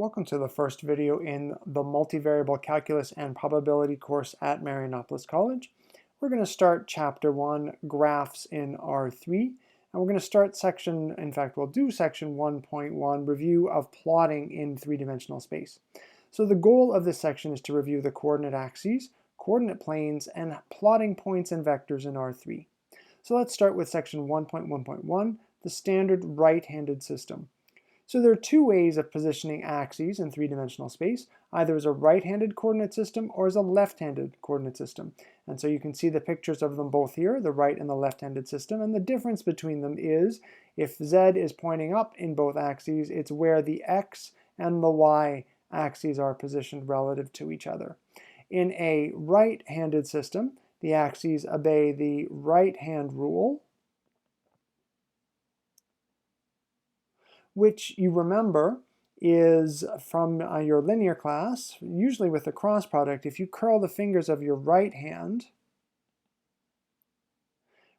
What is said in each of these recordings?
Welcome to the first video in the Multivariable Calculus and Probability course at Marianopolis College. We're going to start Chapter 1, Graphs in R3, and we're going to start we'll do Section 1.1, Review of Plotting in Three-Dimensional Space. So the goal of this section is to review the coordinate axes, coordinate planes, and plotting points and vectors in R3. So let's start with Section 1.1.1, the standard right-handed system. So there are two ways of positioning axes in three-dimensional space, either as a right-handed coordinate system or as a left-handed coordinate system. And so you can see the pictures of them both here, the right and the left-handed system, and the difference between them is if Z is pointing up in both axes, it's where the X and the Y axes are positioned relative to each other. In a right-handed system, the axes obey the right-hand rule, which you remember is from your linear class, usually with the cross product. If you curl the fingers of your right hand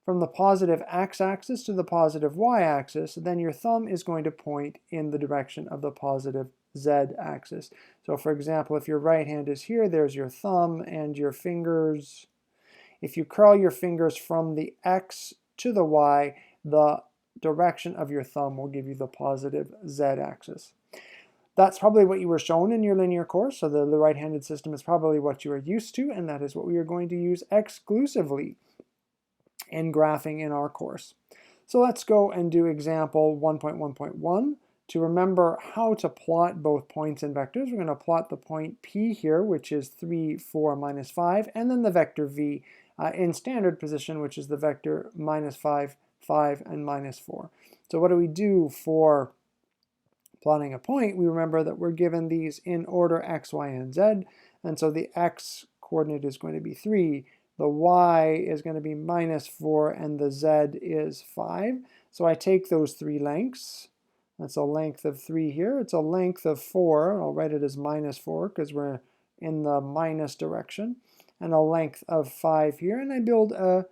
from the positive x-axis to the positive y-axis, then your thumb is going to point in the direction of the positive z-axis. So for example, if your right hand is here, there's your thumb and your fingers. If you curl your fingers from the x to the y, the direction of your thumb will give you the positive z-axis. That's probably what you were shown in your linear course, so the right-handed system is probably what you are used to, and that is what we are going to use exclusively in graphing in our course. So let's go and do example 1.1.1. To remember how to plot both points and vectors, we're going to plot the point P here, which is 3, 4, minus 5, and then the vector V in standard position, which is the vector minus 5, 5, and minus 4. So what do we do for plotting a point? We remember that we're given these in order x, y, and z, and so the x coordinate is going to be 3, the y is going to be minus 4, and the z is 5. So I take those three lengths. That's a length of 3 here. It's a length of 4. I'll write it as minus 4 because we're in the minus direction. And a length of 5 here. And I build a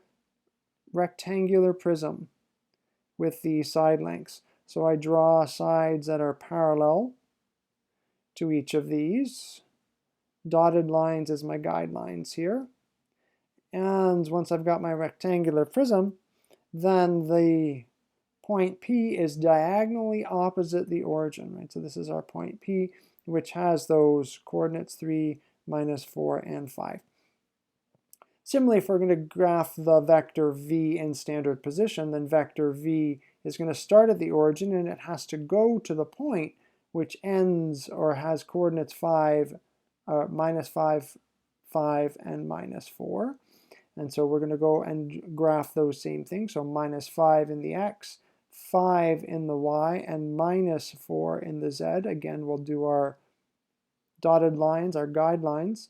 rectangular prism with the side lengths. So I draw sides that are parallel to each of these. Dotted lines as my guidelines here. And once I've got my rectangular prism, then the point P is diagonally opposite the origin, right? So this is our point P, which has those coordinates 3, minus 4, and 5. Similarly, if we're going to graph the vector V in standard position, then vector V is going to start at the origin and it has to go to the point which ends or has coordinates 5, minus 5, 5, and minus 4. And so we're going to go and graph those same things. So minus 5 in the x, 5 in the y, and minus 4 in the z. Again, we'll do our dotted lines, our guidelines,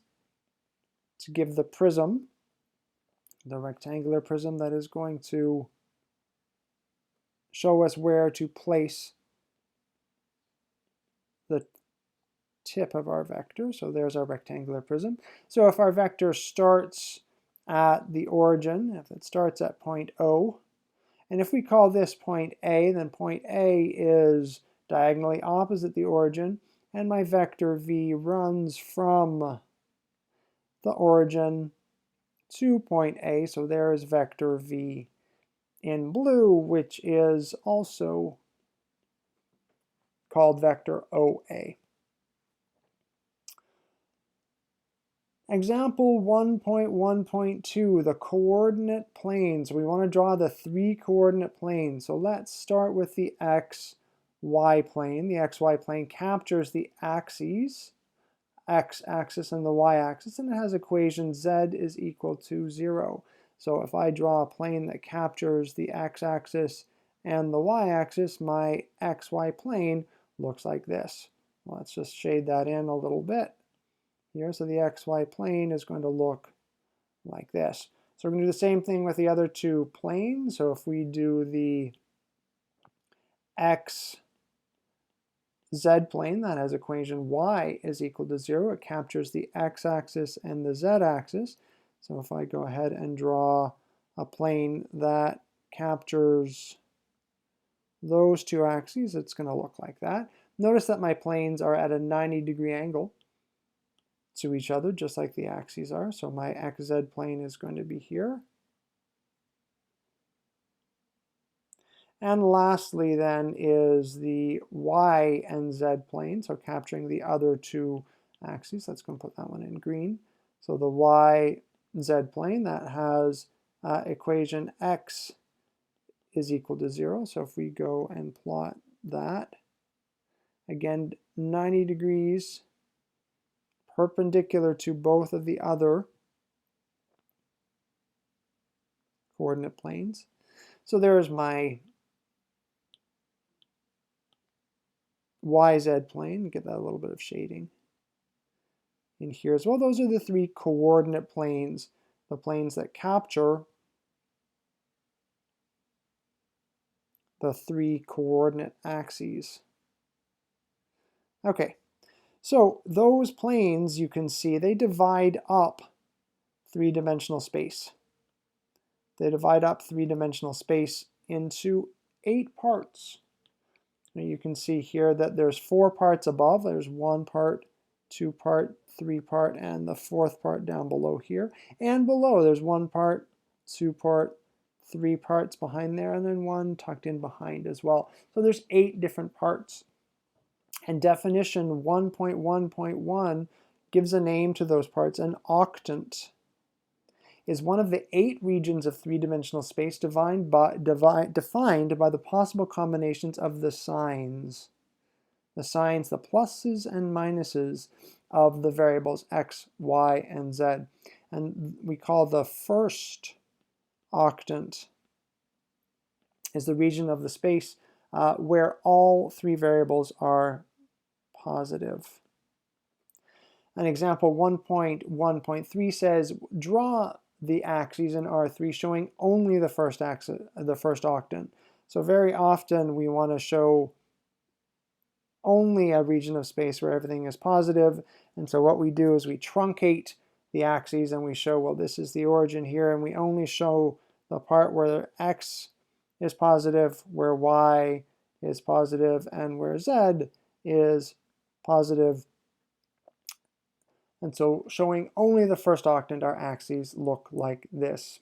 to give the prism, the rectangular prism that is going to show us where to place the tip of our vector. So there's our rectangular prism. So if our vector starts at the origin, if it starts at point O, and if we call this point A, then point A is diagonally opposite the origin, and my vector V runs from the origin to point A, so there is vector V in blue, which is also called vector OA. Example 1.1.2, the coordinate planes. We want to draw the three coordinate planes. So let's start with the XY plane. The XY plane captures the axes, x-axis and the y-axis, and it has equation z is equal to 0. So if I draw a plane that captures the x-axis and the y-axis, my xy plane looks like this. Let's just shade that in a little bit here. So the xy plane is going to look like this. So we're going to do the same thing with the other two planes. So if we do the xz plane, that has equation y is equal to 0. It captures the x-axis and the z-axis. So if I go ahead and draw a plane that captures those two axes, it's going to look like that. Notice that my planes are at a 90-degree angle to each other, just like the axes are. So my xz plane is going to be here. And lastly then is the y and z plane, so capturing the other two axes. Let's go and put that one in green. So the y z plane, that has equation x is equal to 0. So if we go and plot that, again, 90 degrees perpendicular to both of the other coordinate planes. So there's my YZ plane. Get that a little bit of shading in here as well. Those are the three coordinate planes, the planes that capture the three coordinate axes. Okay, so those planes, you can see, they divide up three-dimensional space. They divide up three-dimensional space into 8 parts. Now you can see here that there's 4 parts above. There's 1 part, 2 part, 3 part, and the 4th part down below here. And below there's 1 part, 2 part, 3 parts behind there, and then 1 tucked in behind as well. So there's 8 different parts. And definition 1.1.1 gives a name to those parts. An octant is one of the 8 regions of three-dimensional space defined by the possible combinations of the signs. The signs, the pluses and minuses of the variables x, y, and z. And we call the first octant is the region of the space where all 3 variables are positive. An example 1.1.3 says, draw the axes in R3 showing only the first octant. So very often we want to show only a region of space where everything is positive. And so what we do is we truncate the axes and we show, well, this is the origin here, and we only show the part where x is positive, where y is positive, and where z is positive. And so showing only the first octant, our axes look like this.